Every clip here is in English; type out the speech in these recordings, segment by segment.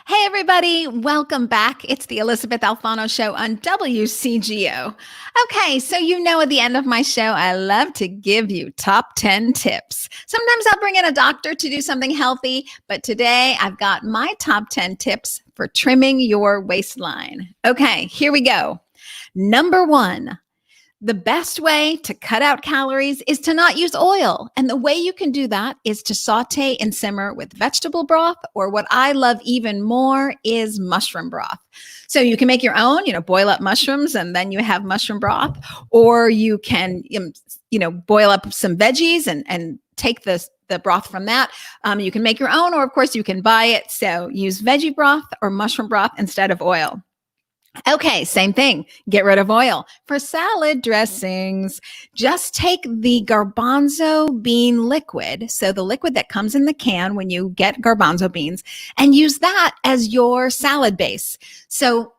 Hey, everybody, welcome back. It's the Elysabeth Alfano show on WCGO. Okay, so at the end of my show, I love to give you top 10 tips. Sometimes I'll bring in a doctor to do something healthy, but today I've got my top 10 tips for trimming your waistline. Okay, here we go. Number one, the best way to cut out calories is to not use oil. And the way you can do that is to saute and simmer with vegetable broth, or what I love even more is mushroom broth. So you can make your own, boil up mushrooms and then you have mushroom broth, or you can, boil up some veggies and take the broth from that. You can make your own, or of course you can buy it. So use veggie broth or mushroom broth instead of oil. Okay, same thing. Get rid of oil. For salad dressings, just take the garbanzo bean liquid, so the liquid that comes in the can when you get garbanzo beans, and use that as your salad base. So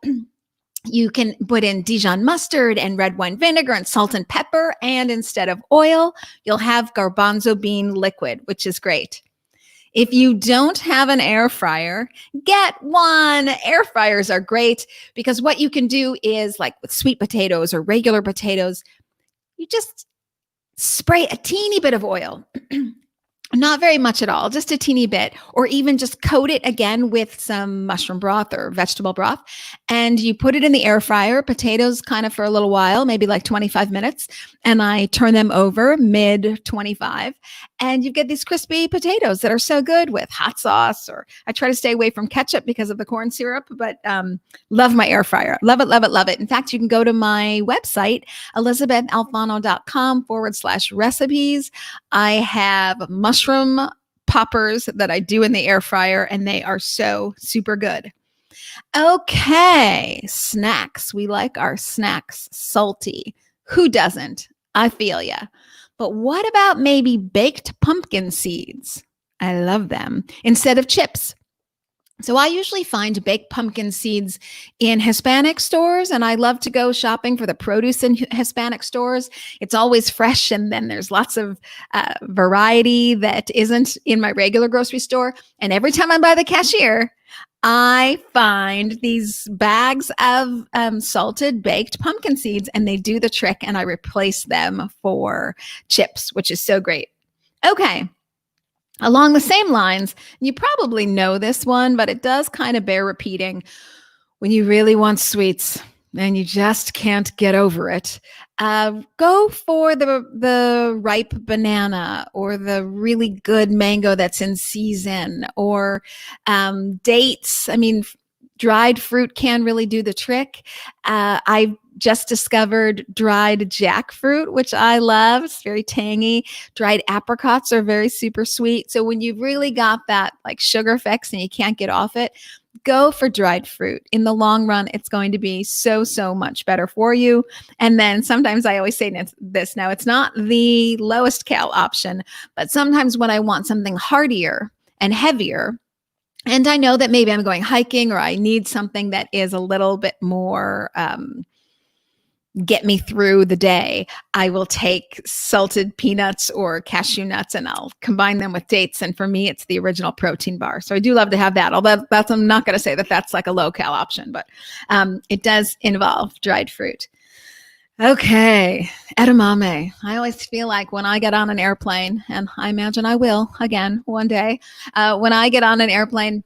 you can put in Dijon mustard and red wine vinegar and salt and pepper, and instead of oil, you'll have garbanzo bean liquid, which is great. If you don't have an air fryer, get one. Air fryers are great because what you can do is, like with sweet potatoes or regular potatoes, you just spray a teeny bit of oil. Not very much at all, just a teeny bit, or even just coat it again with some mushroom broth or vegetable broth. And you put it in the air fryer, potatoes kind of for a little while, maybe like 25 minutes. And I turn them over mid 25. And you get these crispy potatoes that are so good with hot sauce, or I try to stay away from ketchup because of the corn syrup, but love my air fryer. Love it, love it, love it. In fact, you can go to my website, elizabethalfano.com/recipes. I have mushroom poppers that I do in the air fryer, and they are so super good. Okay, snacks. We like our snacks salty. Who doesn't? I feel ya. But what about maybe baked pumpkin seeds? I love them instead of chips. So I usually find baked pumpkin seeds in Hispanic stores, and I love to go shopping for the produce in Hispanic stores. It's always fresh, and then there's lots of variety that isn't in my regular grocery store. And every time I'm by the cashier, I find these bags of salted baked pumpkin seeds, and they do the trick, and I replace them for chips, which is so great. Okay. Along the same lines, you probably know this one, but it does kind of bear repeating. When you really want sweets and you just can't get over it, go for the ripe banana, or the really good mango that's in season, or dates. I mean, dried fruit can really do the trick. I just discovered dried jackfruit, which I love. It's very tangy. Dried apricots are very super sweet. So when you've really got that like sugar fix and you can't get off it, go for dried fruit. In the long run, it's going to be so, so much better for you. And then sometimes I always say this, now it's not the lowest cal option, but sometimes when I want something heartier and heavier, and I know that maybe I'm going hiking, or I need something that is a little bit more get me through the day, I will take salted peanuts or cashew nuts and I'll combine them with dates. And for me, it's the original protein bar. So I do love to have that. Although I'm not going to say that that's like a low cal option, but it does involve dried fruit. Okay, edamame. I always feel like when I get on an airplane, and I imagine I will again one day, when I get on an airplane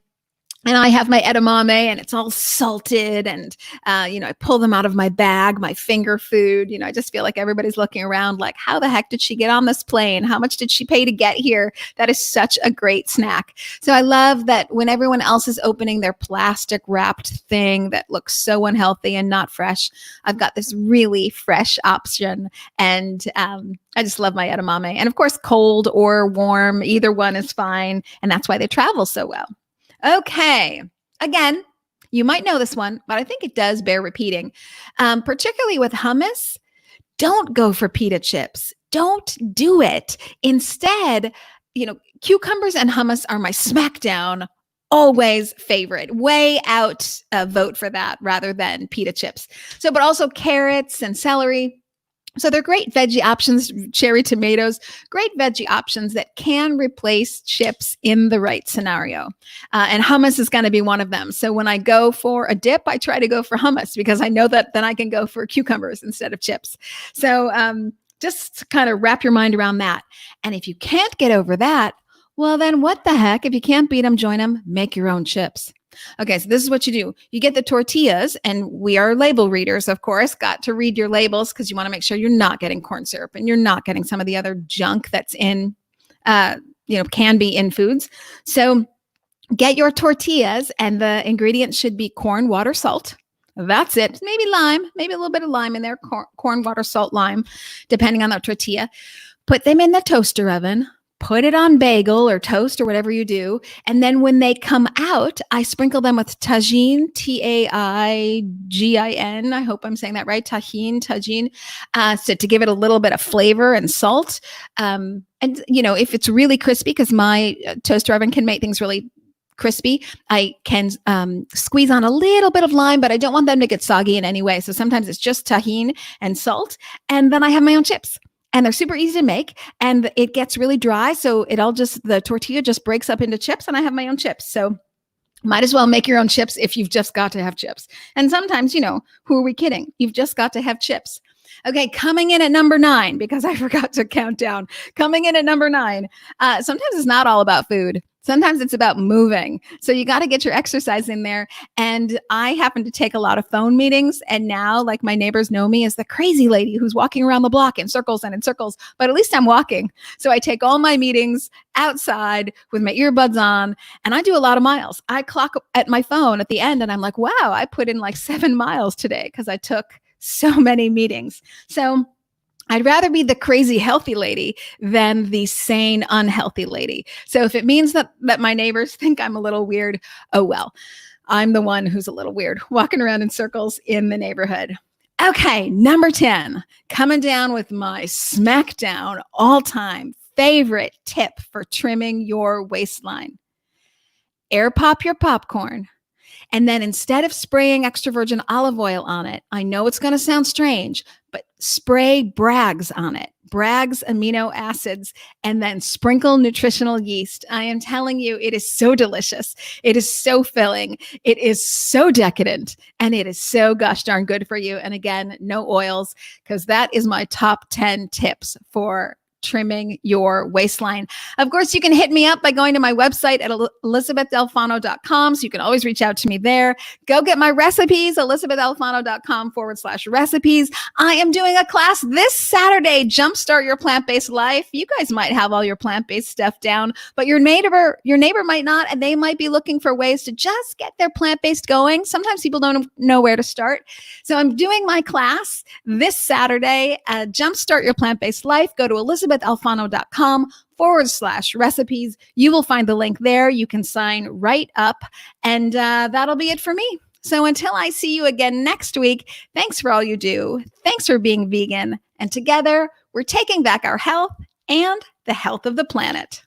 and I have my edamame and it's all salted, and, I pull them out of my bag, my finger food, I just feel like everybody's looking around like, how the heck did she get on this plane? How much did she pay to get here? That is such a great snack. So I love that when everyone else is opening their plastic wrapped thing that looks so unhealthy and not fresh, I've got this really fresh option. And I just love my edamame. And of course, cold or warm, either one is fine. And that's why they travel so well. Okay. Again, you might know this one, but I think it does bear repeating. Particularly with hummus, don't go for pita chips. Don't do it. Instead, cucumbers and hummus are my smackdown, always favorite. Way out vote for that rather than pita chips. So, but also carrots and celery. So they're great veggie options, cherry tomatoes, great veggie options that can replace chips in the right scenario. And hummus is going to be one of them. So when I go for a dip, I try to go for hummus because I know that then I can go for cucumbers instead of chips. So just kind of wrap your mind around that. And if you can't get over that, well, then what the heck? If you can't beat them, join them, make your own chips. Okay, so this is what you do. You get the tortillas, and we are label readers, of course, got to read your labels because you want to make sure you're not getting corn syrup and you're not getting some of the other junk that's in, can be in foods. So get your tortillas, and the ingredients should be corn, water, salt. That's it. Maybe lime, maybe a little bit of lime in there, corn, water, salt, lime, depending on the tortilla. Put them in the toaster oven. Put it on bagel or toast or whatever you do. And then when they come out, I sprinkle them with tagine, Taigin. I hope I'm saying that right. Tagine. So to give it a little bit of flavor and salt. And, if it's really crispy, because my toaster oven can make things really crispy, I can squeeze on a little bit of lime, but I don't want them to get soggy in any way. So sometimes it's just tahini and salt. And then I have my own chips. And they're super easy to make, and it gets really dry. So the tortilla just breaks up into chips, and I have my own chips. So might as well make your own chips if you've just got to have chips. And sometimes, who are we kidding? You've just got to have chips. Okay, coming in at number 9, because I forgot to count down. Coming in at number 9. Sometimes it's not all about food. Sometimes it's about moving. So you got to get your exercise in there. And I happen to take a lot of phone meetings. And now, like, my neighbors know me as the crazy lady who's walking around the block in circles and in circles, but at least I'm walking. So I take all my meetings outside with my earbuds on, and I do a lot of miles. I clock at my phone at the end, and I'm like, wow, I put in like 7 miles today because I took so many meetings. So I'd rather be the crazy healthy lady than the sane unhealthy lady. So if it means that my neighbors think I'm a little weird, oh well, I'm the one who's a little weird, walking around in circles in the neighborhood. Okay, number 10, coming down with my smackdown all-time favorite tip for trimming your waistline. Air pop your popcorn. And then instead of spraying extra virgin olive oil on it, I know it's going to sound strange, but spray Bragg's on it. Bragg's amino acids, and then sprinkle nutritional yeast. I am telling you, it is so delicious. It is so filling. It is so decadent, and it is so gosh darn good for you. And again, no oils, because that is my top 10 tips for trimming your waistline. Of course, you can hit me up by going to my website at ElisabethAlfano.com. So you can always reach out to me there. Go get my recipes, ElisabethAlfano.com/recipes. I am doing a class this Saturday, Jumpstart Your Plant-Based Life. You guys might have all your plant-based stuff down, but your neighbor might not, and they might be looking for ways to just get their plant-based going. Sometimes people don't know where to start. So I'm doing my class this Saturday, Jumpstart Your Plant-Based Life. Go to ElisabethAlfano.com/recipes. You will find the link there. You can sign right up, and that'll be it for me. So until I see you again next week, thanks for all you do. Thanks for being vegan. And together, we're taking back our health and the health of the planet.